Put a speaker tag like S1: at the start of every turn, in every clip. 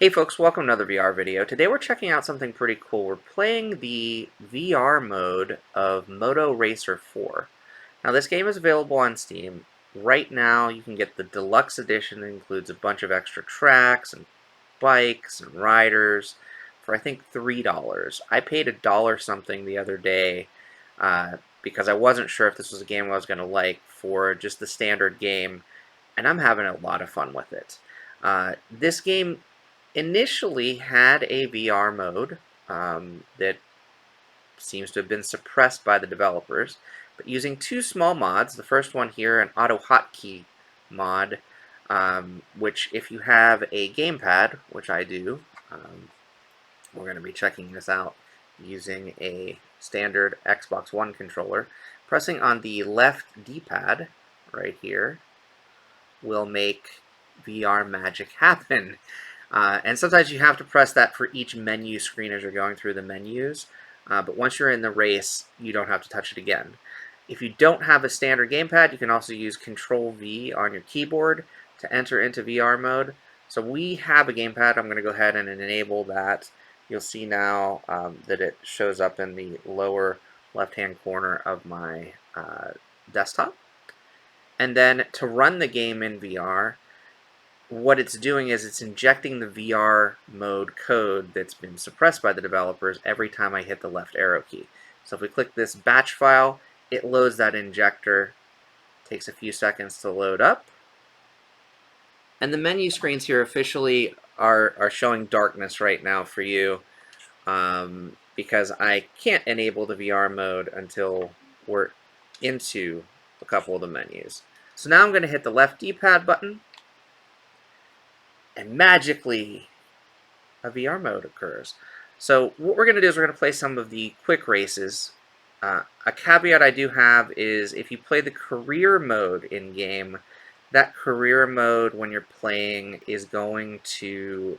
S1: Hey folks, welcome to another VR video. Today we're checking out something pretty cool. We're playing the VR mode of Moto Racer 4. Now this game is available on Steam. Right now you can get the deluxe edition that includes a bunch of extra tracks and bikes and riders for I think $3. I paid $1 something the other day because I wasn't sure if this was a game I was going to like for just the standard game, and I'm having a lot of fun with it. This game initially had a VR mode that seems to have been suppressed by the developers, but using two small mods. The first one here, an auto hotkey mod, which if you have a gamepad, which I do, we're going to be checking this out using a standard Xbox One controller. Pressing on the left D-pad right here will make VR magic happen. And sometimes you have to press that for each menu screen as you're going through the menus. But once you're in the race, you don't have to touch it again. If you don't have a standard gamepad, you can also use Control V on your keyboard to enter into VR mode. So we have a gamepad. I'm going to go ahead and enable that. You'll see now that it shows up in the lower left-hand corner of my desktop. And then to run the game in VR, what it's doing is it's injecting the VR mode code that's been suppressed by the developers every time I hit the left arrow key. So if we click this batch file, it loads that injector. Takes a few seconds to load up. And the menu screens here officially are showing darkness right now for you because I can't enable the VR mode until we're into a couple of the menus. So now I'm going to hit the left D-pad button, and magically a VR mode occurs. So what we're going to do is we're going to play some of the quick races. A caveat I do have is if you play the career mode in game, that career mode when you're playing is going to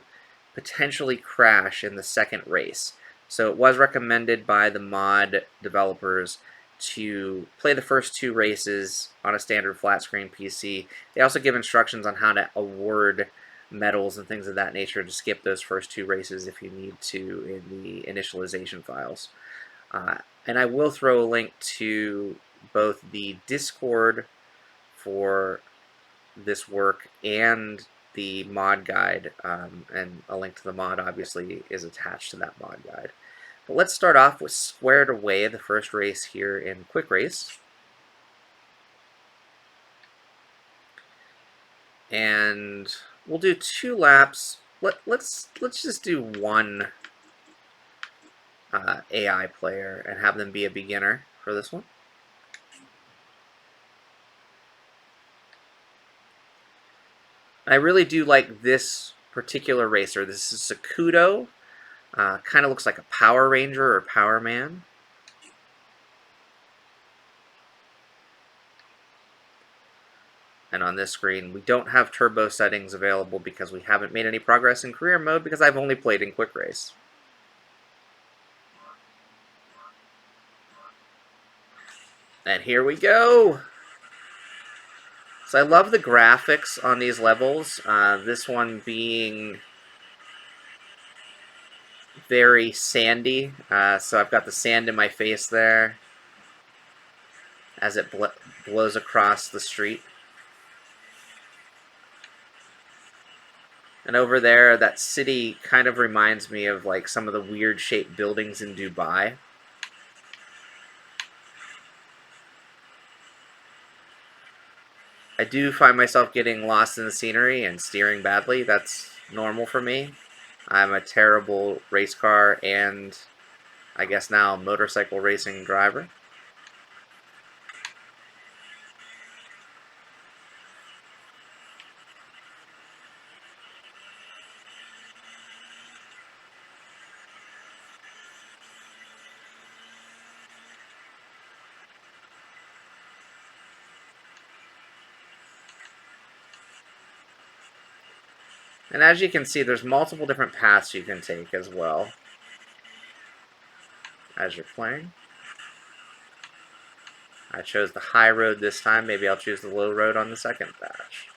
S1: potentially crash in the second race. So it was recommended by the mod developers to play the first two races on a standard flat screen PC. They also give instructions on how to award medals and things of that nature to skip those first two races if you need to in the initialization files. And I will throw a link to both the Discord for this work and the mod guide, and a link to the mod obviously is attached to that mod guide. But let's start off with Squared Away, the first race here in Quick Race. And we'll do 2 laps. Let's just do one AI player and have them be a beginner for this one. I really do like this particular racer. This is Sakudo. Kind of looks like a Power Ranger or Power Man. And on this screen, we don't have turbo settings available because we haven't made any progress in career mode because I've only played in quick race. And here we go! So I love the graphics on these levels, this one being very sandy, so I've got the sand in my face there as it blows across the street. And over there, that city kind of reminds me of like some of the weird shaped buildings in Dubai. I do find myself getting lost in the scenery and steering badly. That's normal for me. I'm a terrible race car and I guess now motorcycle racing driver. And as you can see, there's multiple different paths you can take as well as you're playing. I chose the high road this time. Maybe I'll choose the low road on the second batch.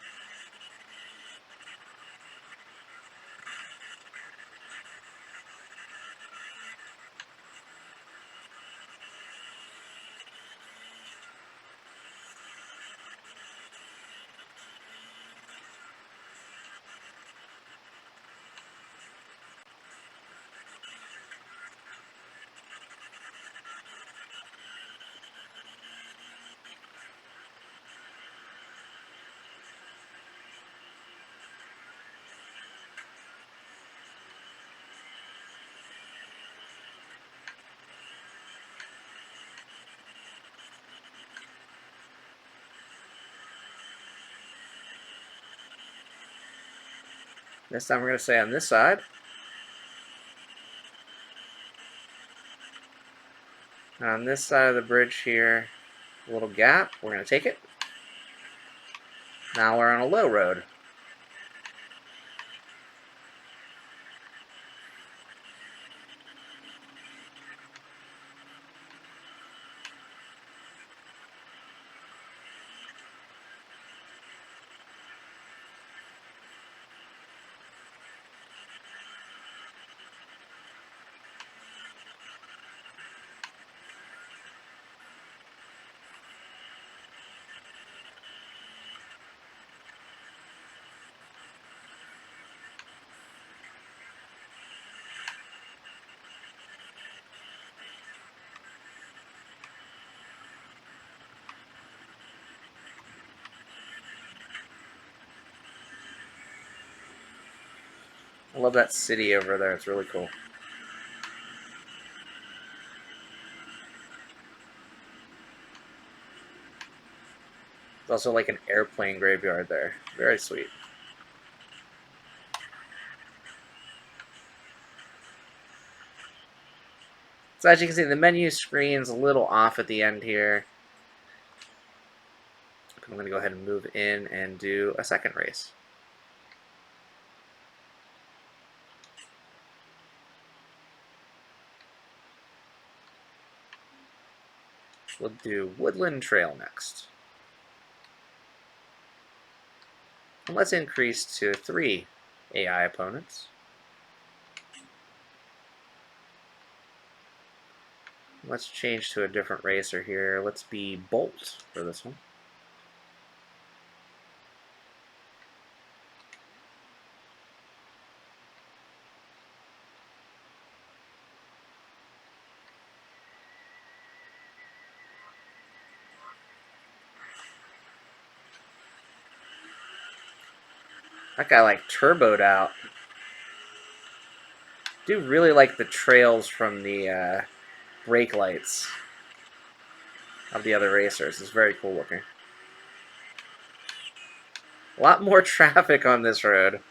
S1: This time we're going to stay on this side. On this side of the bridge here, a little gap. We're going to take it. Now we're on a low road. I love that city over there. It's really cool. There's also like an airplane graveyard there. Very sweet. So as you can see, the menu screen's a little off at the end here. I'm going to go ahead and move in and do a second race. We'll do Woodland Trail next. And let's increase to 3 AI opponents. Let's change to a different racer here. Let's be Bolt for this one. That guy like turboed out. Do really like the trails from the brake lights of the other racers. It's very cool looking. A lot more traffic on this road.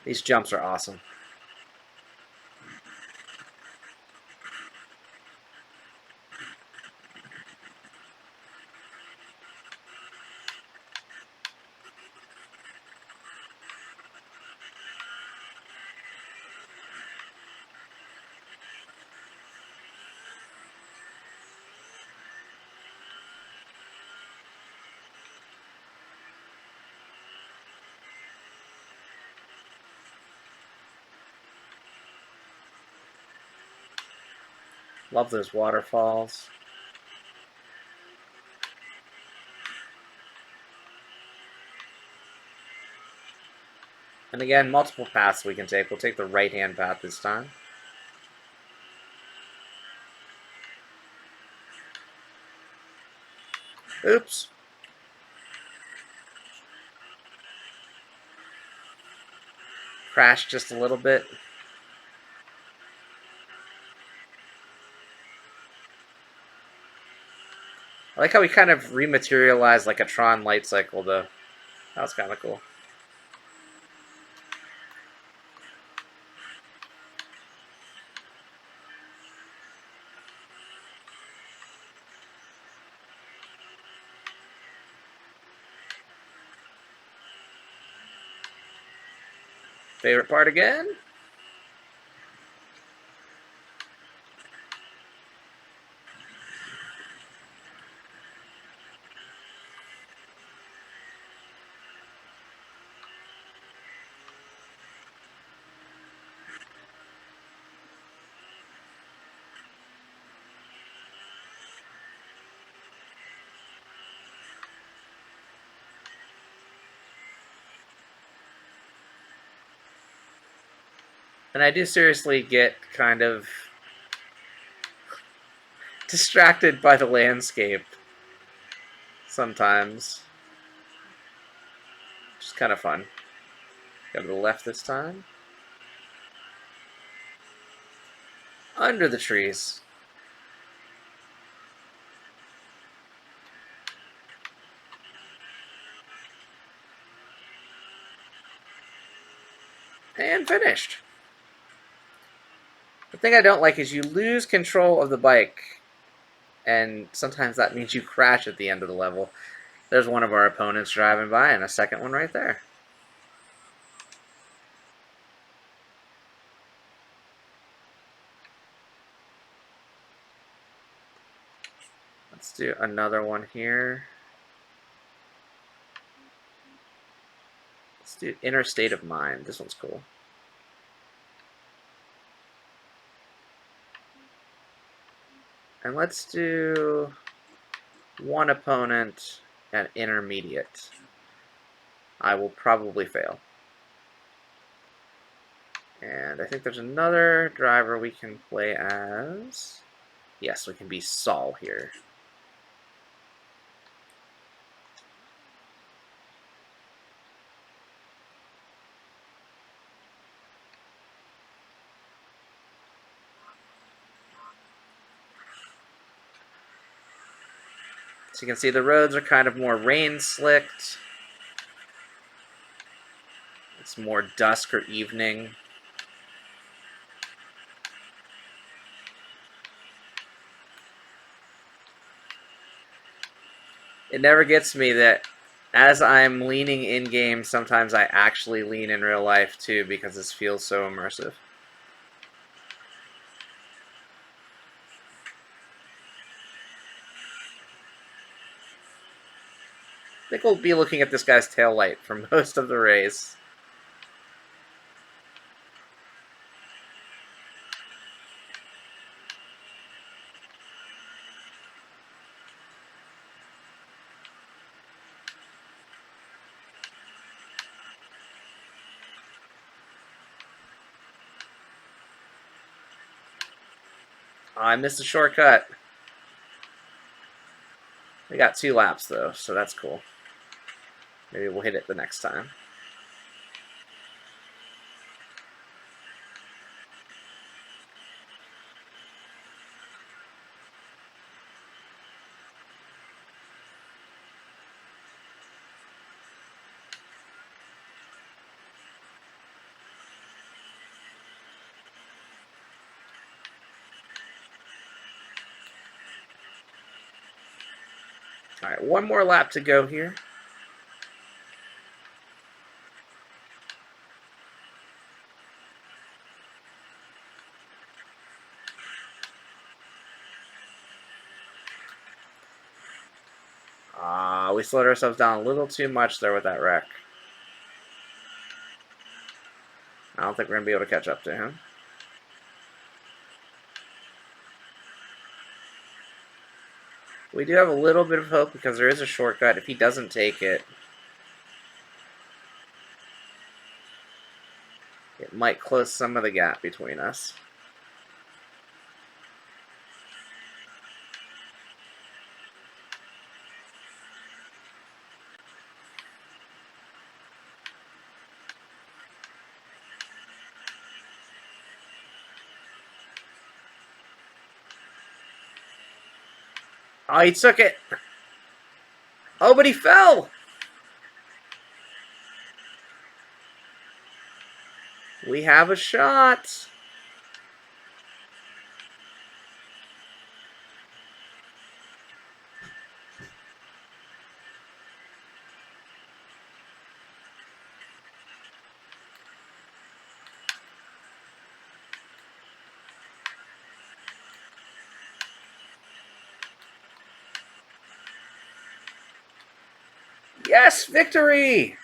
S1: These jumps are awesome. Love those waterfalls. And again, multiple paths we can take. We'll take the right-hand path this time. Oops. Crashed just a little bit. I like how we kind of rematerialized like a Tron light cycle, though. That was kind of cool. Favorite part again? And I do seriously get kind of distracted by the landscape sometimes. Just kind of fun. Go to the left this time. Under the trees. And finished. The thing I don't like is you lose control of the bike, and sometimes that means you crash at the end of the level. There's one of our opponents driving by, and a second one right there. Let's do another one here. Let's do Inner State of Mind. This one's cool. And let's do one opponent at intermediate. I will probably fail. And I think there's another driver we can play as. Yes, we can be Saul here. So you can see the roads are kind of more rain-slicked. It's more dusk or evening. It never gets me that as I'm leaning in-game, sometimes I actually lean in real life too because this feels so immersive. I think we'll be looking at this guy's taillight for most of the race. Oh, I missed a shortcut. We got 2 laps though, so that's cool. Maybe we'll hit it the next time. All right, one more lap to go here. We slowed ourselves down a little too much there with that wreck. I don't think we're going to be able to catch up to him. We do have a little bit of hope because there is a shortcut. If he doesn't take it, it might close some of the gap between us. Oh, he took it. Oh, but he fell. We have a shot. Yes, victory!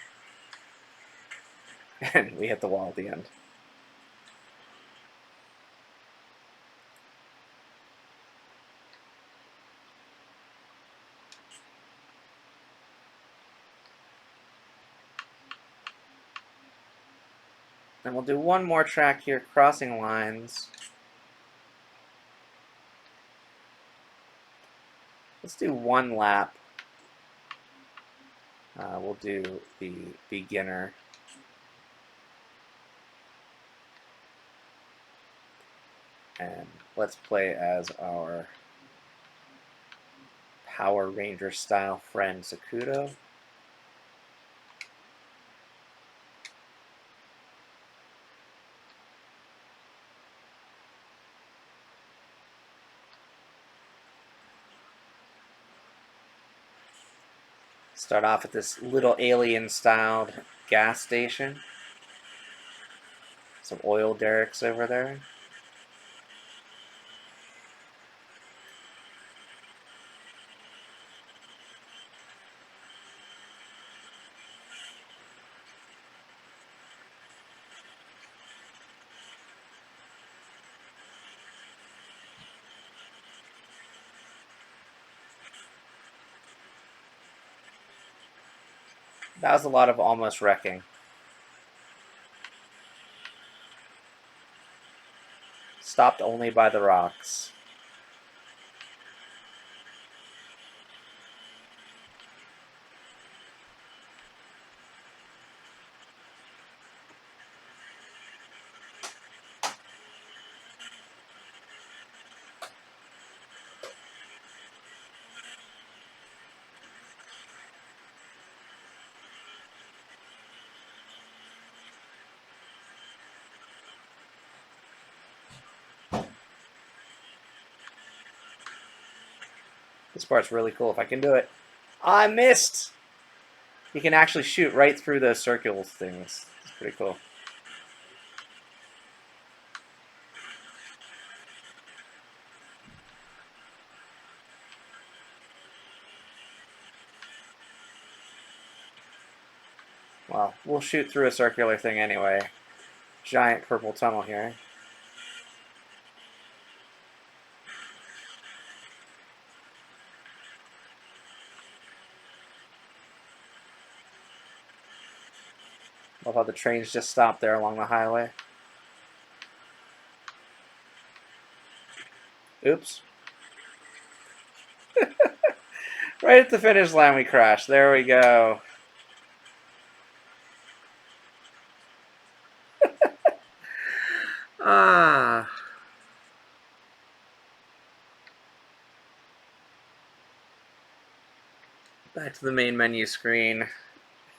S1: And we hit the wall at the end. And we'll do one more track here, crossing lines. Let's do one lap. We'll do the beginner. And let's play as our Power Ranger style friend Sakuto. Start off at this little alien-styled gas station. Some oil derricks over there. That was a lot of almost wrecking. Stopped only by the rocks. This part's really cool if I can do it. I missed! You can actually shoot right through those circular things. It's pretty cool. Well, we'll shoot through a circular thing anyway. Giant purple tunnel here. Love how the trains just stop there along the highway. Oops. Right at the finish line we crashed. There we go. Ah. Back to the main menu screen.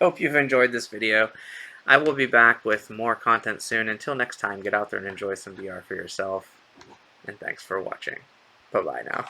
S1: Hope you've enjoyed this video. I will be back with more content soon. Until next time, get out there and enjoy some VR for yourself. And thanks for watching. Bye-bye now.